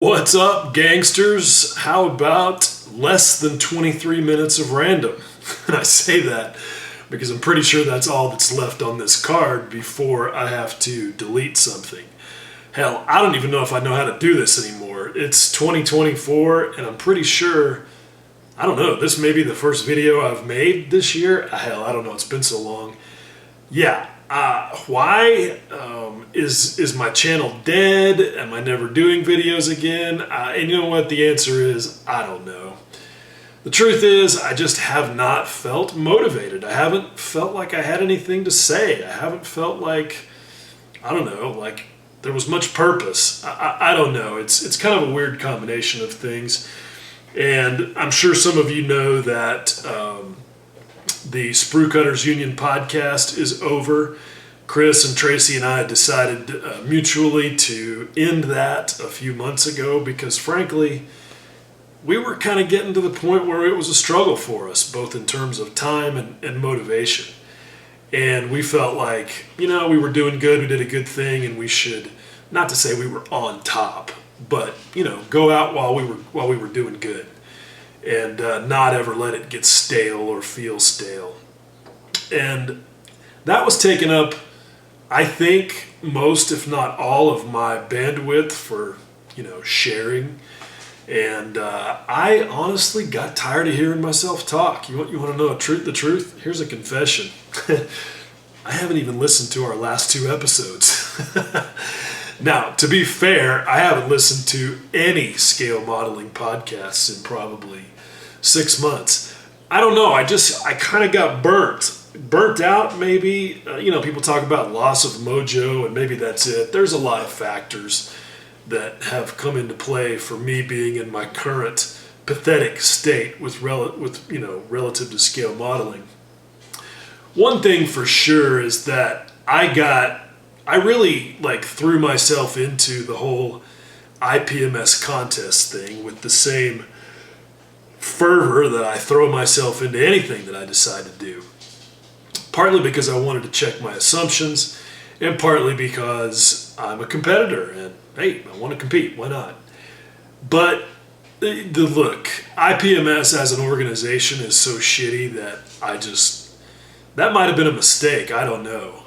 What's up, gangsters? How about less than 23 minutes of random? And I say that because I'm pretty sure that's all that's left on this card before I have to delete something. Hell, I don't even know if I know how to do this anymore. It's 2024, and I'm pretty sure, I don't know, this may be the first video I've made this year. Hell, I don't know, it's been so long. Yeah, why? Is my channel dead? Am I never doing videos again? And you know what? The answer is, I don't know. The truth is, I just have not felt motivated. I haven't felt like I had anything to say. I haven't felt like, I don't know, like there was much purpose. I don't know. It's kind of a weird combination of things. And I'm sure some of you know that the Sprue Cutters Union podcast is over. Chris and Tracy and I decided mutually to end that a few months ago because, frankly, we were kind of getting to the point where it was a struggle for us, both in terms of time and motivation. And we felt like, we were doing good, we did a good thing, and we should, not to say we were on top, but, go out while we were doing good and not ever let it get stale or feel stale. And that was taken up, I think, most, if not all, of my bandwidth for, sharing. And I honestly got tired of hearing myself talk. You want to know the truth? Here's a confession. I haven't even listened to our last two episodes. Now, to be fair, I haven't listened to any scale modeling podcasts in probably 6 months. I don't know. I kind of got burnt out, maybe. People talk about loss of mojo, and maybe that's it. There's a lot of factors that have come into play for me being in my current pathetic state with relative to scale modeling. One thing for sure is that I really threw myself into the whole IPMS contest thing with the same fervor that I throw myself into anything that I decide to do. Partly because I wanted to check my assumptions, and partly because I'm a competitor and hey, I want to compete, why not? But look, IPMS as an organization is so shitty that that might have been a mistake, I don't know.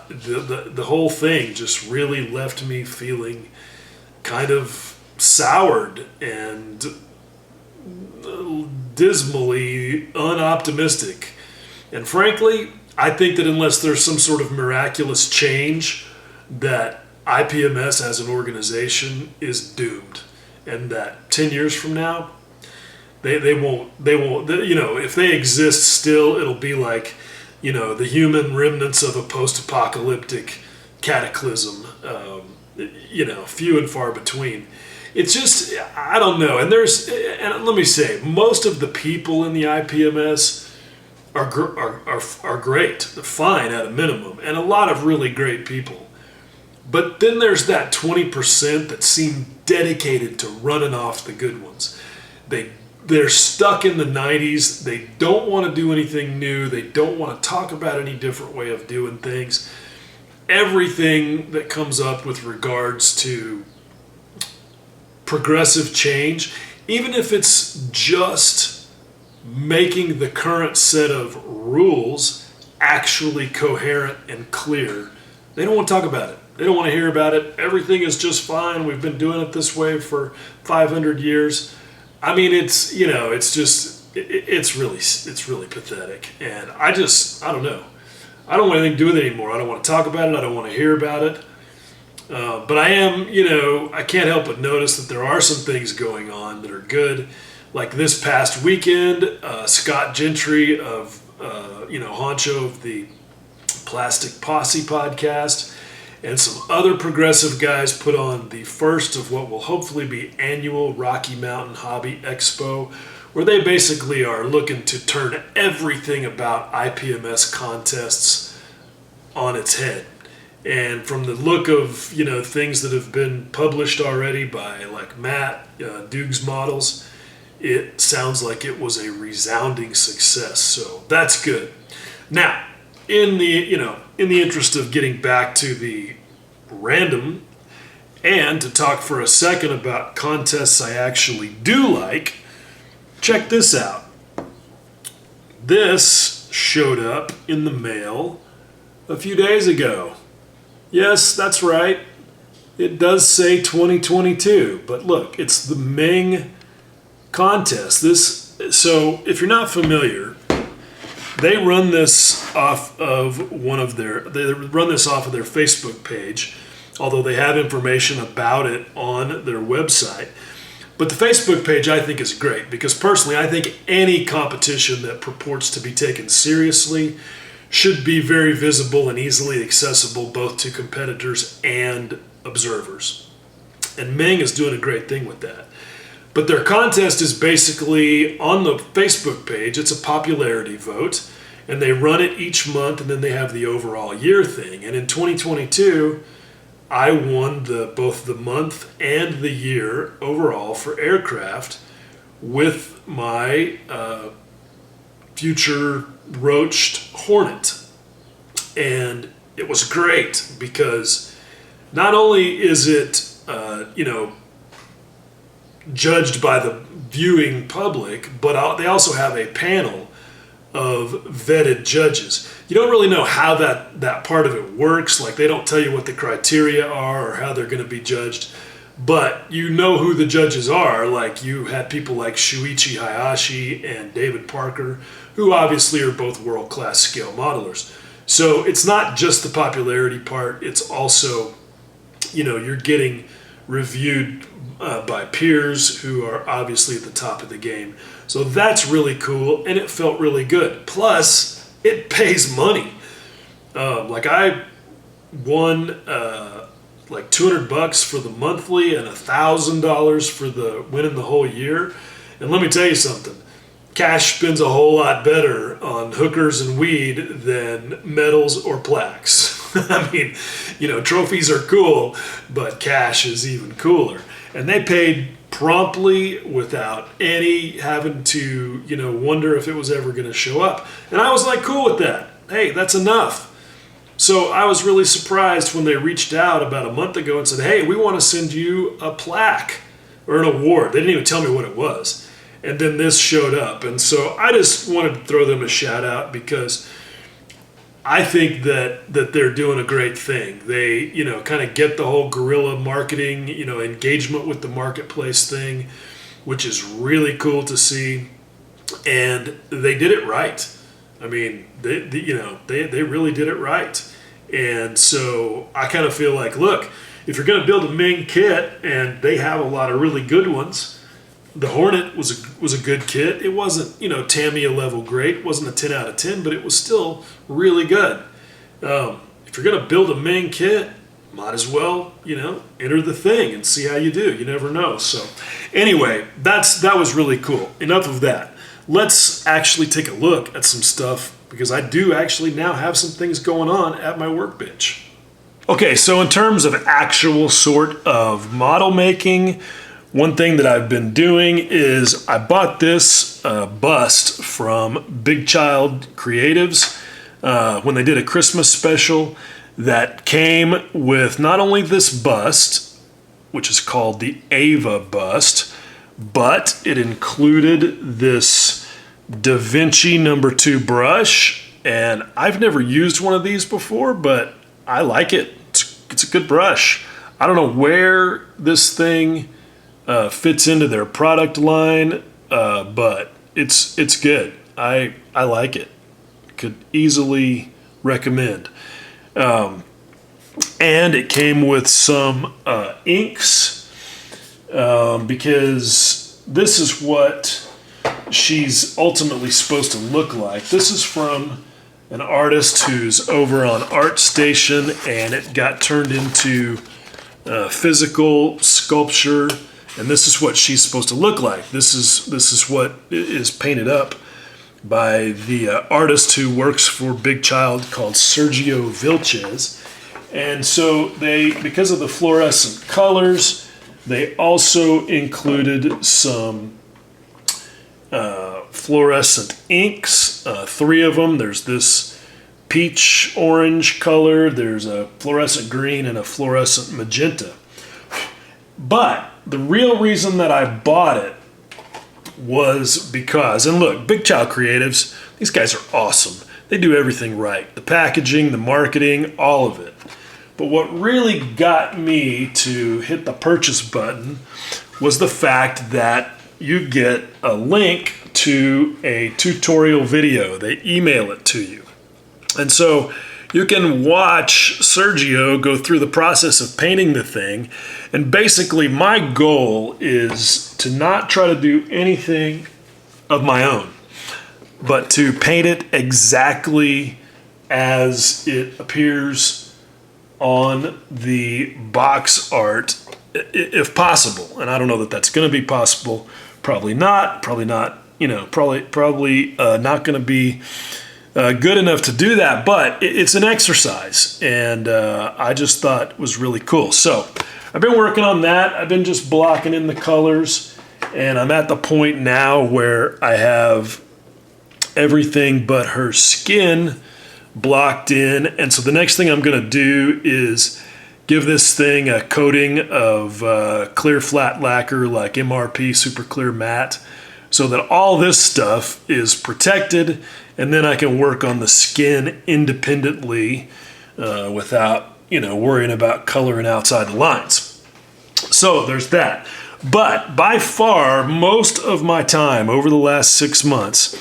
The whole thing just really left me feeling kind of soured and dismally unoptimistic. And frankly, I think that unless there's some sort of miraculous change, that IPMS as an organization is doomed, and that 10 years from now, they won't, if they exist still, it'll be like, the human remnants of a post-apocalyptic cataclysm, few and far between. It's just, I don't know. And let me say, most of the people in the IPMS are great. They're fine at a minimum, and a lot of really great people. But then there's that 20% that seem dedicated to running off the good ones. They're stuck in the 90s. They don't want to do anything new. They don't want to talk about any different way of doing things. Everything that comes up with regards to progressive change, even if it's just making the current set of rules actually coherent and clear, they don't want to talk about it. They don't want to hear about it. Everything is just fine. We've been doing it this way for 500 years. I mean, it's really pathetic. And I don't know. I don't want anything to do with it anymore. I don't want to talk about it. I don't want to hear about it. But I am, I can't help but notice that there are some things going on that are good. Like this past weekend, Scott Gentry of, Honcho of the Plastic Posse podcast, and some other progressive guys put on the first of what will hopefully be annual Rocky Mountain Hobby Expo, where they basically are looking to turn everything about IPMS contests on its head. And from the look of, things that have been published already by like Matt, Duke's Models, it sounds like it was a resounding success. So that's good. Now, in the interest of getting back to the random And to talk for a second about contests I actually do like, check this out. This showed up in the mail a few days ago. Yes, that's right. It does say 2022, but look, it's the Meng contest. So if you're not familiar, they run this off of they run this off of their Facebook page, although they have information about it on their website. But the Facebook page I think is great because personally I think any competition that purports to be taken seriously should be very visible and easily accessible both to competitors and observers. And Meng is doing a great thing with that. But their contest is basically on the Facebook page. It's a popularity vote, and they run it each month, and then they have the overall year thing. And in 2022, I won both the month and the year overall for aircraft with my future roached Hornet. And it was great because not only is it, judged by the viewing public, but they also have a panel of vetted judges. You don't really know how that part of it works. Like, they don't tell you what the criteria are or how they're going to be judged, but you know who the judges are. Like, you had people like Shuichi Hayashi and David Parker, who obviously are both world-class scale modelers. So it's not just the popularity part, it's also, you're getting reviewed by peers who are obviously at the top of the game. So that's really cool, and it felt really good. Plus, it pays money. Like, I won like $200 for the monthly and $1,000 for the winning the whole year. And let me tell you something. Cash spends a whole lot better on hookers and weed than medals or plaques. I mean, trophies are cool, but cash is even cooler. And they paid promptly without any having to, wonder if it was ever going to show up. And I was like, cool with that. Hey, that's enough. So I was really surprised when they reached out about a month ago and said, hey, we want to send you a plaque or an award. They didn't even tell me what it was. And then this showed up. And so I just wanted to throw them a shout out because I think that they're doing a great thing. They, kind of get the whole guerrilla marketing, engagement with the marketplace thing, which is really cool to see. And they did it right. I mean, they really did it right. And so I kind of feel like, look, if you're going to build a Meng kit, and they have a lot of really good ones, the Hornet was a good kit. It wasn't, Tamiya level great. It wasn't a 10 out of 10, but it was still really good. If you're going to build a Meng kit, might as well, enter the thing and see how you do. You never know. So anyway, that was really cool. Enough of that. Let's actually take a look at some stuff because I do actually now have some things going on at my workbench. Okay, so in terms of actual sort of model making, one thing that I've been doing is I bought this bust from Big Child Creatives when they did a Christmas special that came with not only this bust, which is called the Ava bust, but it included this Da Vinci #2 brush. And I've never used one of these before, but I like it. It's a good brush. I don't know where this thing fits into their product line, but it's good. I like it. Could easily recommend. And it came with some inks because this is what she's ultimately supposed to look like. This is from an artist who's over on ArtStation, and it got turned into physical sculpture. And this is what she's supposed to look like. This is what is painted up by the artist who works for Big Child called Sergio Vilches. And so because of the fluorescent colors, they also included some fluorescent inks, 3 of them. There's this peach orange color, there's a fluorescent green, and a fluorescent magenta. But the real reason that I bought it was because, and look, Big Child Creatives, these guys are awesome. They do everything right. The packaging, the marketing, all of it. But what really got me to hit the purchase button was the fact that you get a link to a tutorial video. They email it to you. And so you can watch Sergio go through the process of painting the thing. And basically my goal is to not try to do anything of my own, but to paint it exactly as it appears on the box art, if possible. And I don't know that that's going to be possible. Probably not, probably not going to be good enough to do that, but it's an exercise, and I just thought it was really cool. So I've been working on that. I've been just blocking in the colors, and I'm at the point now where I have everything but her skin blocked in. And so the next thing I'm going to do is give this thing a coating of clear flat lacquer like MRP Super Clear Matte, so that all this stuff is protected, and then I can work on the skin independently without, worrying about coloring outside the lines. So there's that. But by far, most of my time over the last 6 months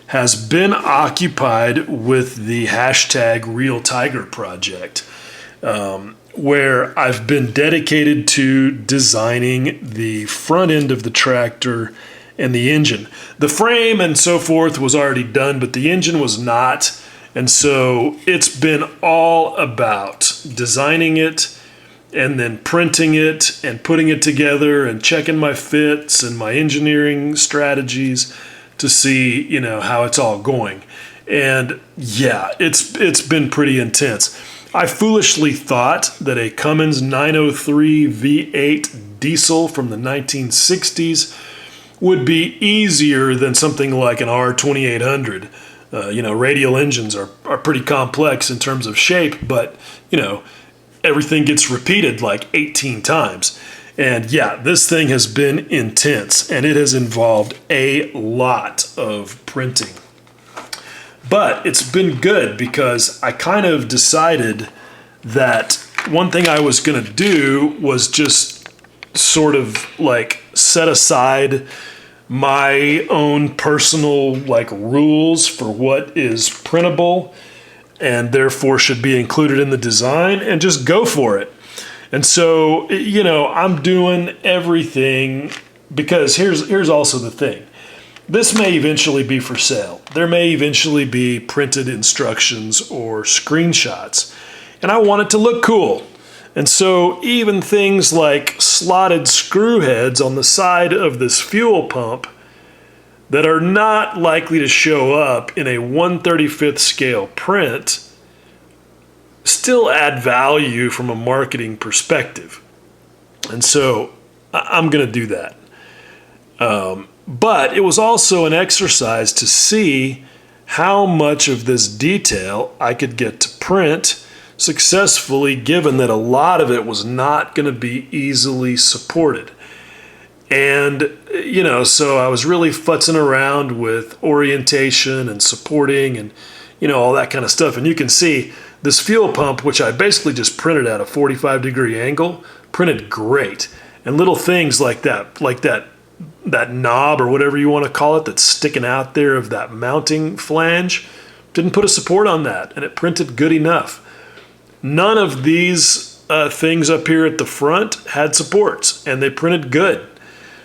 has been occupied with the hashtag Real Tiger project, where I've been dedicated to designing the front end of the tractor and the engine. The frame and so forth was already done, but the engine was not. And so it's been all about designing it and then printing it and putting it together and checking my fits and my engineering strategies to see, how it's all going. And yeah, it's been pretty intense. I foolishly thought that a Cummins 903 V8 diesel from the 1960s would be easier than something like an R2800. Radial engines are pretty complex in terms of shape, but, everything gets repeated like 18 times. And yeah, this thing has been intense, and it has involved a lot of printing. But it's been good because I kind of decided that one thing I was going to do was just sort of like set aside my own personal rules for what is printable and therefore should be included in the design, and just go for it. And so, I'm doing everything because here's also the thing. This may eventually be for sale. There may eventually be printed instructions or screenshots, and I want it to look cool. And so even things like slotted screw heads on the side of this fuel pump that are not likely to show up in a 1/35th scale print still add value from a marketing perspective. And so I'm going to do that. But it was also an exercise to see how much of this detail I could get to print successfully, given that a lot of it was not going to be easily supported. And, so I was really futzing around with orientation and supporting and, all that kind of stuff. And you can see this fuel pump, which I basically just printed at a 45-degree angle, printed great. And little things like that knob or whatever you want to call it that's sticking out there of that mounting flange, didn't put a support on that, and it printed good enough. None of these things up here at the front had supports, and they printed good.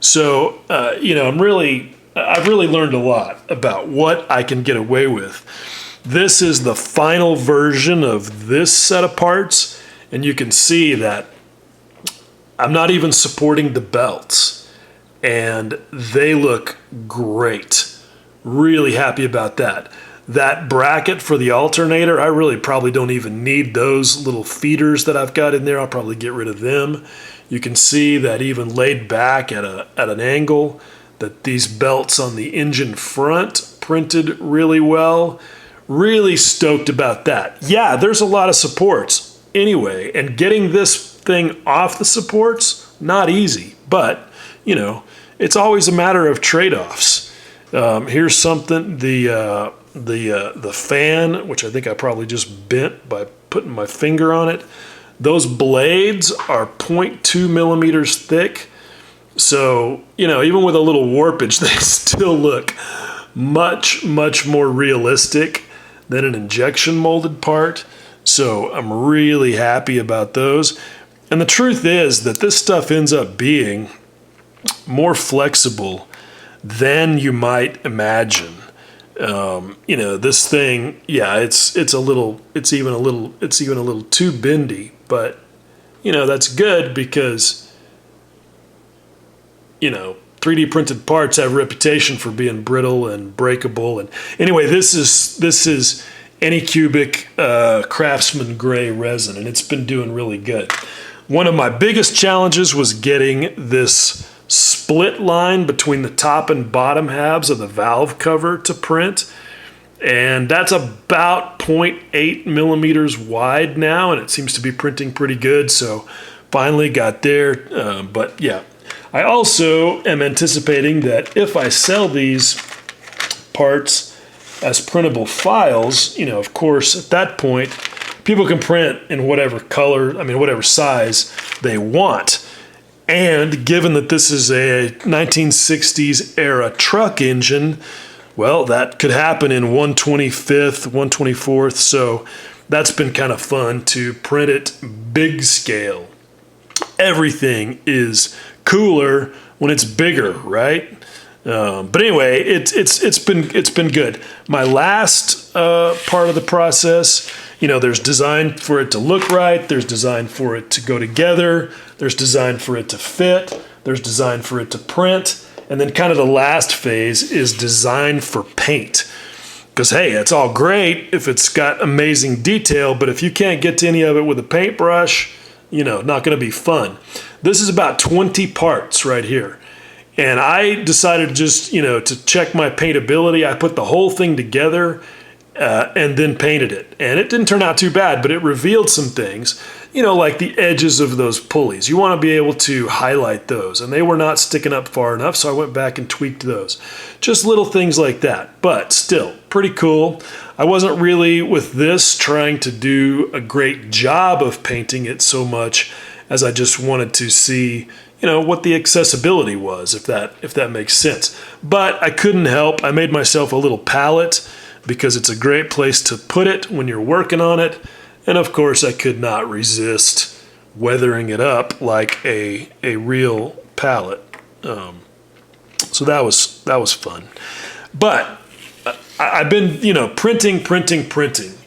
So, I've really learned a lot about what I can get away with. This is the final version of this set of parts, and you can see that I'm not even supporting the belts, and they look great. Really happy about that. That bracket for the alternator, I really probably don't even need those little feeders that I've got in there. I'll probably get rid of them. You can see that even laid back at an angle, that these belts on the engine front printed really well. Really stoked about that. Yeah, there's a lot of supports anyway, and getting this thing off the supports, not easy, but you know, it's always a matter of trade-offs. Here's something, the fan, which I think I probably just bent by putting my finger on it. Those blades are 0.2 millimeters thick. So, you know, even with a little warpage, they still look much, much more realistic than an injection molded part. So I'm really happy about those. And the truth is that this stuff ends up being more flexible than you might imagine. You know, this thing, yeah, it's even a little too bendy, but you know, that's good because, you know, 3D printed parts have a reputation for being brittle and breakable. And anyway, this is Anycubic Craftsman gray resin, and it's been doing really good. One of my biggest challenges was getting this split line between the top and bottom halves of the valve cover to print, and that's about 0.8 millimeters wide now, and it seems to be printing pretty good, so finally got there. But yeah, I also am anticipating that if I sell these parts as printable files, you know, of course, at that point, people can print in whatever color, I mean, whatever size they want. And given that this is a 1960s era truck engine, well, that could happen in 1/25th, 1/24th. So that's been kind of fun to print it big scale. Everything is cooler when it's bigger, right? But anyway, it's been good. My last part of the process, you know, there's design for it to look right. There's design for it to go together. There's design for it to fit. There's design for it to print. And then kind of the last phase is design for paint. Because, hey, it's all great if it's got amazing detail, but if you can't get to any of it with a paintbrush, you know, not going to be fun. This is about 20 parts right here. And I decided just, you know, to check my paintability. I put the whole thing together and then painted it. And it didn't turn out too bad, but it revealed some things, you know, like the edges of those pulleys. You want to be able to highlight those, and they were not sticking up far enough, so I went back and tweaked those. Just little things like that, but still pretty cool. I wasn't really with this trying to do a great job of painting it so much as I just wanted to see, you know, what the accessibility was, if that makes sense. But I couldn't help. I made myself a little palette because it's a great place to put it when you're working on it. And of course, I could not resist weathering it up like a real palette. So that was fun. But I've been, you know, printing,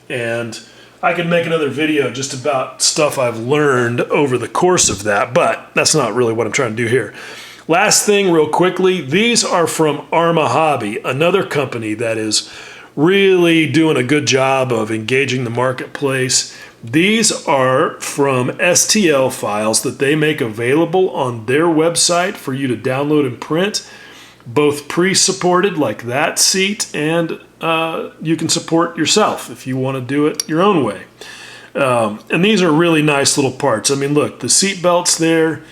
and I could make another video just about stuff I've learned over the course of that, but that's not really what I'm trying to do here. Last thing real quickly, these are from Arma Hobby, another company that is really doing a good job of engaging the marketplace. These are from STL files that they make available on their website for you to download and print, both pre-supported like that seat, and you can support yourself if you want to do it your own way. And these are really nice little parts. I mean, look, the seat belts there,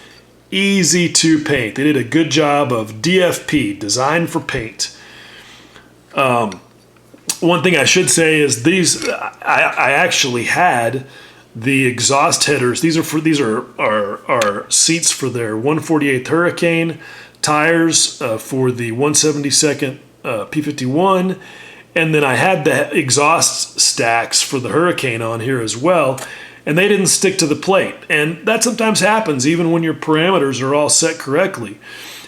easy to paint. They did a good job of DFP, design for paint. One thing I should say is these, I actually had the exhaust headers. These are seats for their 148th Hurricane, tires for the 172nd P51, and then I had the exhaust stacks for the Hurricane on here as well, and they didn't stick to the plate. And that sometimes happens even when your parameters are all set correctly.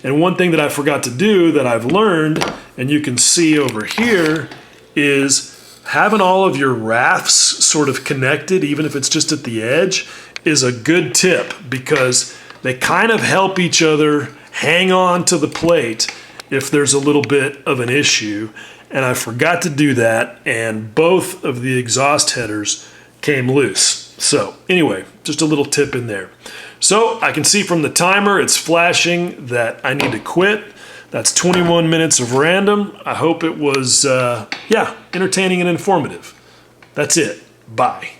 And one thing that I forgot to do that I've learned, and you can see over here, is having all of your rafts sort of connected, even if it's just at the edge, is a good tip because they kind of help each other hang on to the plate if there's a little bit of an issue. And I forgot to do that, and both of the exhaust headers came loose. So anyway, just a little tip in there. So I can see from the timer it's flashing that I need to quit. That's 21 minutes of random. I hope it was, entertaining and informative. That's it. Bye.